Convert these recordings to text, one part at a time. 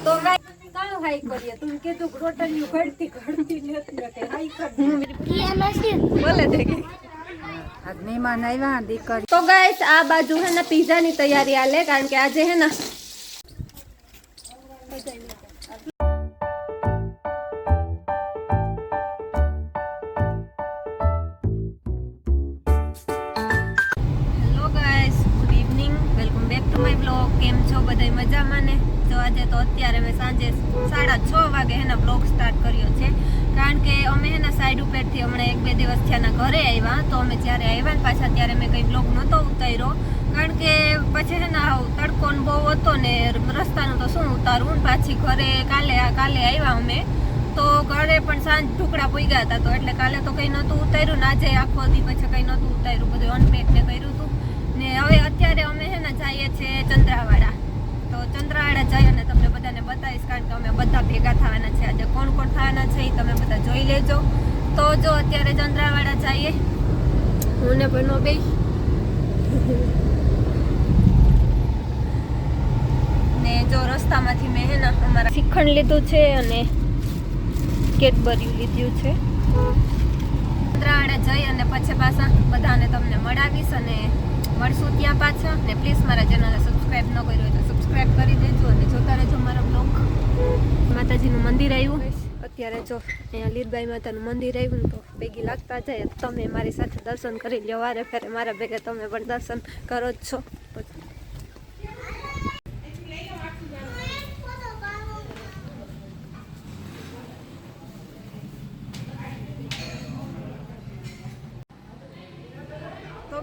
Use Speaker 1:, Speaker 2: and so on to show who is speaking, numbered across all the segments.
Speaker 1: तो કામ હાઈ કરીએ તું કે તું રોટલી ઘડતી ઘડતી લેતી કે હાઈ કરી બોલે દેખી
Speaker 2: આજ મહેમાન આવ્યા દીકરી
Speaker 1: તો ગાઈસ આ બાજુ હે ને પિઝા ની તૈયારી આલે કારણ કે આજે હે ને કેમ છો બધા મજામાં ને તો આજે તો અત્યારે મેં સાંજે 6:30 વાગે હેના બ્લોગ સ્ટાર્ટ કર્યો છે કારણ કે અમે હેના સાઈડ ઉપરથી હમણાં 1-2 દિવસ થયાના ઘરે આવ્યા તો અમે જ્યારે આવ્યા ને પાછા ત્યારે મેં કંઈ બ્લોગ નહોતો ઉતાર્યો કારણ કે પછી હેના તડકો ને બહુ હતો ને રસ્તાનું તો શું ઉતારવું પાછી ઘરે કાલે આવ્યા અમે તો ઘરે પણ સાંજ ઢુકડા પૂગ્યા હતા તો એટલે કાલે તો કંઈ નહોતું ઉતાર્યું ને આજે આખો દી પછી કંઈ નહોતું ઉતાર્યું બધું અનપેક ને કર્યું હતું ને હવે અત્યારે અમે હેને જઈએ છીએ ચંદ્રાવાડા તો ચંદ્રાવાડા જઈએ અને તમને બધાને બતાવીશ કારણ કે અમે બધા ભેગા થવાના છે આજે કોણ કોણ થવાના છે એ તમે બધા જોઈ લેજો તો જો અત્યારે ચંદ્રાવાડા જઈએ હું ને પણ બે ને જો રસ્તામાંથી મેં હેને અમારા શ્રીખંડ લીધું છે અને કેડબરી લીધું છે ચંદ્રાવાડા જઈ અને પછી પાછા બધાને તમને મળાવીશ અને મળશું ત્યાં પાછા ને પ્લીઝ મારા ચેનલને સબસ્ક્રાઇબ ન કર્યું હોય તો સબસ્ક્રાઇબ કરી દેજો અને જોતા રહેજો મારા બ્લોગ માતાજીનું મંદિર આવ્યું અત્યારે જો અહીંયા લીરબાઈ માતાનું મંદિર આવ્યું ને તો ભેગી લાગતા જાય તમે મારી સાથે દર્શન કરી લો વારે ફેરે મારા ભેગા તમે પણ દર્શન કરો જ છો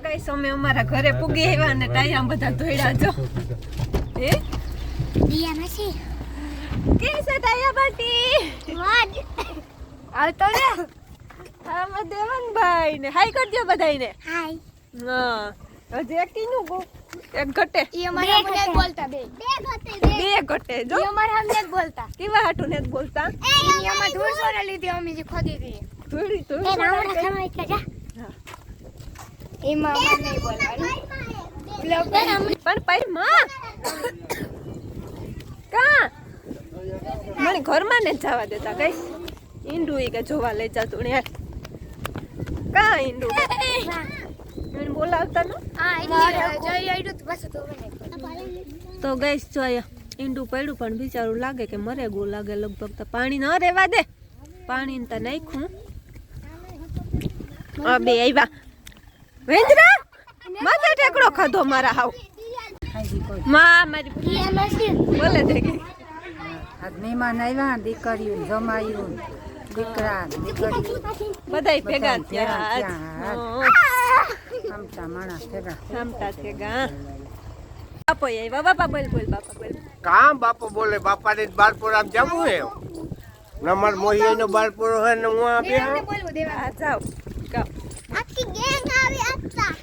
Speaker 1: ગાઈસ અમે અમારા ઘરે પૂગી આવ્યા અને ટાઈમ બધા ધોઈડા જો હે દિયા નથી કે છે ટાઈયા બાટી વાડ આવતો ને હા દેવનભાઈ ને હાઈ કરજો બધાયને હાઈ હા હજી એક કીનું ગો એક ઘટે ઈ અમારા મને બોલતા બે ઘટે જો ઈ અમારા હમને જ બોલતા કેવા હાટુ ને જ બોલતા ઈ અમાર ધૂળ સોરા લીધી અમે જે ખોદી હતી ધૂળી એ નામડા ખમાઈ કે જા એમાં મને નહીં બોલવાનું પણ પૈર માં કા મને ઘરમાં ને જવા દેતા કઈ ઈંડુ કે જોવા લઈ જાતું ને કા ઈંડુ મને બોલાવતા નો તો ગઈસ જો ઈંડુ પડ્યું પણ બિચારું લાગે કે મરે ગો લાગે લગભગ તો પાણી ન રેવા દે પાણી ને તો નાખ્યું આ બે આવ્યા વેંદરા માથે ટેકડો ખાધો મારા હાવ માં મારી બોલે દેખી
Speaker 2: આજ મહેમાન આવ્યા દીકરીઓ જમાયું દીકરા દીકરી
Speaker 1: બધાય ભેગા થયા
Speaker 2: આમતા માણસ ભેગા
Speaker 1: આમતા થેગા બાપો આવ્યા બાપા બોલ બાપા બોલ
Speaker 3: કામ બાપો બોલે બાપા ને બારપુર આમ જવું હે નમર મોહી નો બારપુર હે ને હું આ બે
Speaker 1: બોલવું દેવા જાવ કા આખી ગેંગ આવી આતા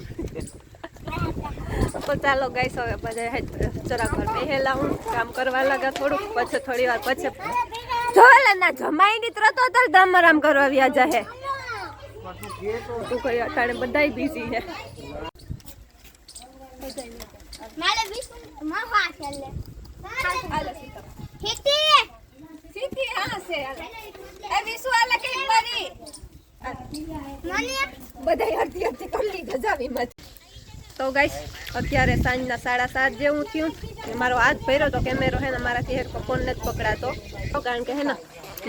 Speaker 1: તો ચાલો ગાઈસ હવે બધા જરાક વાર બેહેલા હું કામ કરવા લાગા થોડુંક પછી થોડી વાર પછી જોલા ના જમાઈ ની ત્રતો તર દામરામ કરવા વ્યા જાહે તું કઈ અટાણે બધાય બિઝી હે
Speaker 4: મારે માફા ચાલે
Speaker 1: હાલે
Speaker 4: સીતી
Speaker 1: હા છે એ વિસુ આલે કે મારી
Speaker 4: મને
Speaker 1: બધાય અડધી અડધી કલ્લી ગજાવી મત તો ગાઈસ અત્યારે સાંજના 7:30 જેવું થયું મારો હાથ ભર્યો તો કેમેરો હે ને મારાથી હેરકો ફોન નથી પકડાતો કારણ કે હે ને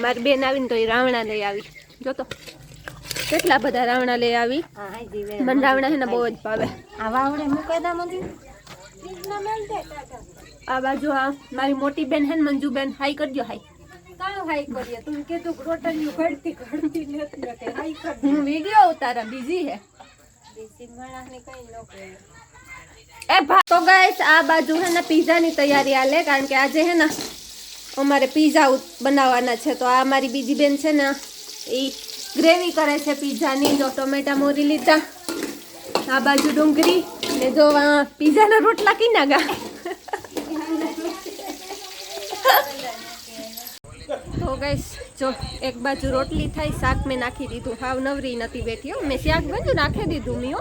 Speaker 1: મારી બેન આવીને તો એ રાવણા લઈ આવી જો તો કેટલા બધા રાવણા લઈ આવી મને રાવણા હે ને બહુ જ ભાવે
Speaker 2: આ વાવડે મુકેદા મંદી
Speaker 1: આ બાજુ આ મારી મોટી બેન હે ને મંજુબેન હાઈ કરજો હાઈ કામ હાઈ કરીએ તું કે તું રોટલી ઘડતી લેતી કે હાઈ કર હું વિડિયો ઉતારા બીજી હે તો ગાઈસ આ બાજુ હે ને પિઝા ની તૈયારી આલે કારણ કે આજે હે ને અમારે પિઝા બનાવવાના છે તો આ મારી બીજી બેન છે ને એ ગ્રેવી કરે છે પિઝા ની જો ટમેટા મોરી લીધા આ બાજુ ડુંગળી ને જો પિઝા ના રોટલા કી નાગા તો તો ગાઈસ જો એક બાજુ રોટલી થાય, શાક મેં નાખી દીધું, હાવ નવરી નથી બેઠી હો. મેં શાક બધું નાખી દીધું મીઓ.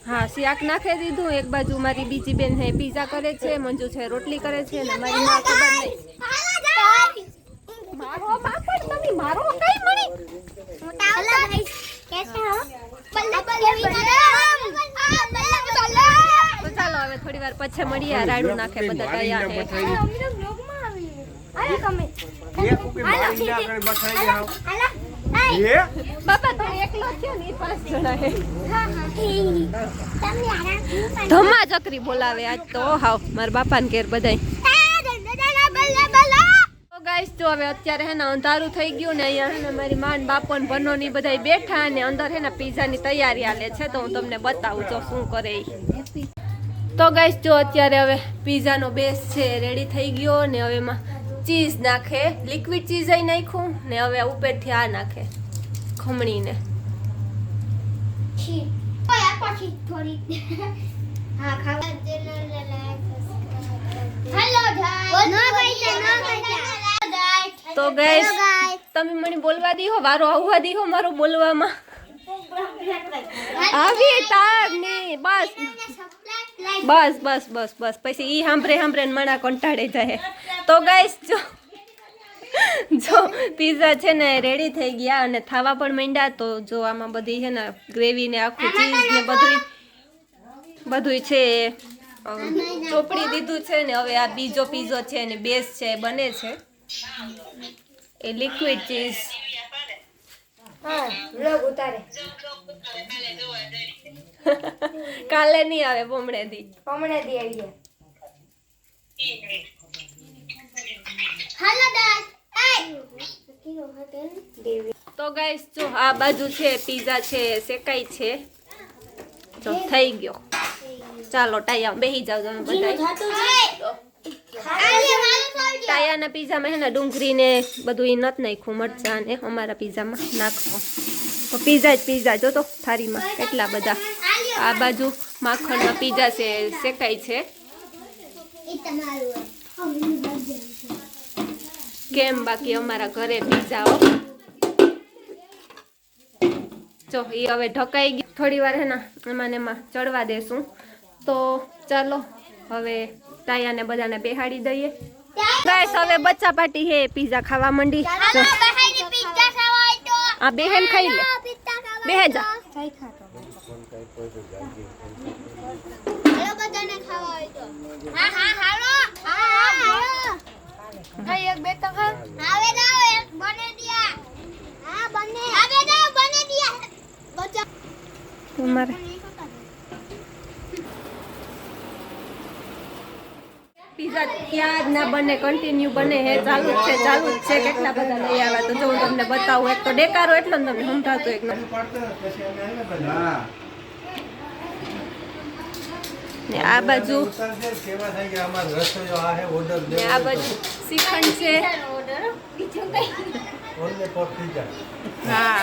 Speaker 1: હા શાક નાખી દીધું. એક બાજુ મારી બીજી બેન હે પીઝા કરે છે, મંજુ છે રોટલી કરે છે, અને મારી માં ખબર નહીં મારો બાપડ તમે મારો કઈ મળી તો ચાલો હવે થોડી વાર પછી મળીએ. રાડું નાખે બધા તૈયાર હે. બાપા તો એકલો થયો ને 5 જણા હે. ધમા ચકરી બોલાવે આજ તો હાવ મારા બાપાને ઘેર બધાય. તો ગાઈસ જો હવે અત્યારે હે ને અંધારું થઈ ગયું ને અહીંયા હે ને મારી માન બાપો ને બનો ની બધાય બેઠા ને અંદર હે ને પીઝા ની તૈયારી આલે છે. તો હું તમને બતાવું જો શું કરે ઈ. તો ગાઈસ જો અત્યારે હવે પીઝા નો બેસ છે રેડી થઈ ગયો ને હવે એમાં ચીઝ નાખે, લિક્વિડ ચીઝ અહીં નાખ્યું ને હવે ઉપરથી આ નાખે ખમણીને. તો ગાઈસ તમે મને બોલવા દીહો, વારો આવવા દીહો મારો બોલવામાં. આવી તાર ને બસ બસ બસ બસ બસ પછી ઈ સાંભળે સાંભળે મણા કંટાળે જાય. તો ગાઈસ જો પીઝા છે ને રેડી થઈ ગયા અને ખાવા પણ માંડ્યા. તો જો આમાં બધી છે ને ગ્રેવી ને આખું ચીઝ ને બધું છે ચોપડી દીધું છે ને હવે આ બીજો પીઝો છે ને બેઝ છે બને છે એ લિક્વિડ ચીઝ. કાલે નહીં આવે પોમણે દી આવી જાય. તો ગાઈસ જો આ બાજુ છે પીઝા છે શેકાઈ છે જો થઈ ગયો. ચાલો ટાયા બેહી જાવ તમે બધા. ટાયાના પીઝામાં હે ને ડુંગળી ને બધું ઈ નત નાખ્યું, મરચાં ને અમારા પીઝામાં નાખો તો પીઝા જ પીઝા જો તો થાળીમાં કેટલા બધા. આ બાજુ માખણના પીઝા છે શેકાઈ છે. કેમ બાકી અમારા ઘરે પીઝા જો એ હવે ઢકાઈ ગઈ. થોડી વાર હે ને એમાં ચડવા દેશું. તો ચાલો હવે ટાયાને બધાને બેહાડી દઈએ. ગાઈસ હવે બચ્ચા પાર્ટી હે પીઝા ખાવા માંડી. આ બેહેન ખાઈ લે, બેહે જા. તમારે પીઝા ક્યાં જ ના બને, કન્ટિન્યુ બને હે, ચાલુ જ છે કેટલા બધા લઈ આવ્યા. તો જો હું તમને બતાવું. એક તો ડેકારો એટલો ને તમને સમજાતું એક ને આ બાજુ શ્રીખંડ છે. હા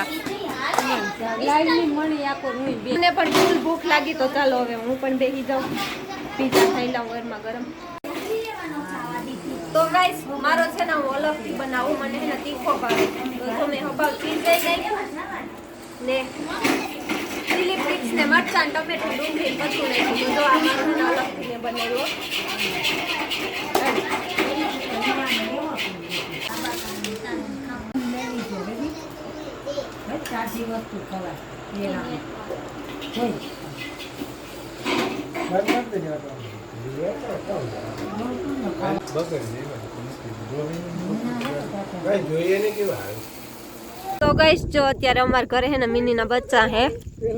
Speaker 1: મળી આપો. મને પણ ફૂલ ભૂખ લાગી તો ચાલો હવે હું પણ બેસી જાઉં, પીઝા ખાઈ લઉં ગરમા ગરમ. તો ગાઈસ મારો છે ને હું અલગથી બનાવું, મને છે ને તીખો ભાવે. તો મેં હબાવ ચીઝ લઈ નાખ્યું ને ચીલી ફ્લેક્સ ને મરચાં ટમેટું ડુંગળી બધું નાખ્યું. તો આ મારો અલગથી મેં બનાવ્યો.
Speaker 2: વસ્તુ ખવાય તો ગાઈસ જો અત્યારે અમારા ઘરે હે ને મિની ના બચ્ચા હે.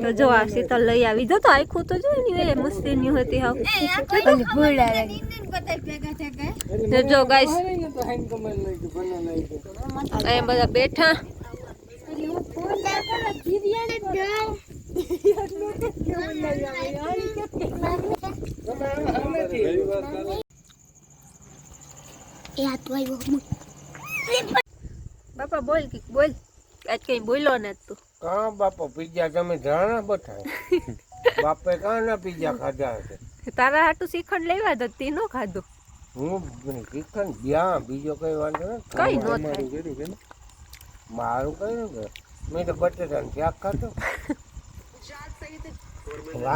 Speaker 2: તો જો આ શીતલ લઈ આવી. જો તો આખું તો જો ની મુશ્કેલ ની હતી હાવ. જો ગાઈસ એ બધા બેઠા. બાપા બોલ કે બોલ. આજ કઈ બોલો ને તું.
Speaker 3: કા બાપા પીઝા તમે જાણા બતાય. બાપે કા ના પીઝા ખાધા છે.
Speaker 1: તારા હાટું શ્રીખંડ લેવા તો તે નો ખાધું.
Speaker 3: હું શીખન જ્યાં બીજો કઈ વાંધો નથી.
Speaker 2: કઈ નો
Speaker 5: તમારું
Speaker 2: થાય
Speaker 5: કર્યું કે
Speaker 3: મારું કયું કે મેં તો બટેટાનું શાક ખાધું.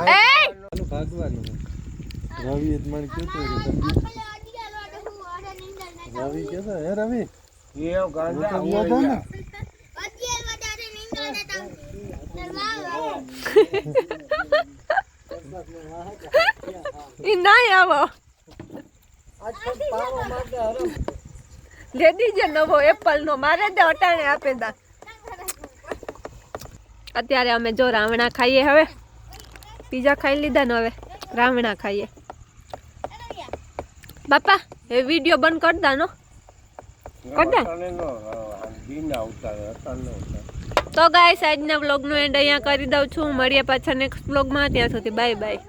Speaker 2: એ!
Speaker 5: ચાલો ભાગવાનું રવિ જ મને કહેતો હતો તમે
Speaker 4: આપણે અગિયાર વાગે હું અરે નીંદર ને
Speaker 5: રવિ કહેતો હે રવિ
Speaker 3: એ ગાંડા
Speaker 5: તમે યાદ હો ને
Speaker 4: 11 વાગે અરે નીંદર ને
Speaker 2: ઈ નહીં આવો લેડી જે નવો એપલ નો મારે દે અટાણે આપે દા અત્યારે અમે જો રાવણા ખાઈએ હવે પીઝા ખાઈ લીધા ને હવે રાવણા ખાઈએ બાપા એ વિડિયો બંધ કર દાનો કદા?
Speaker 3: બીના ઉતારે હતા ન ઉતારે.
Speaker 2: તો ગાઈસ આજના વ્લોગનો એન્ડ અહીંયા કરી દઉં છું મળીએ પાછા નેક્સ્ટ વ્લોગમાં ત્યાં સુધી બાય બાય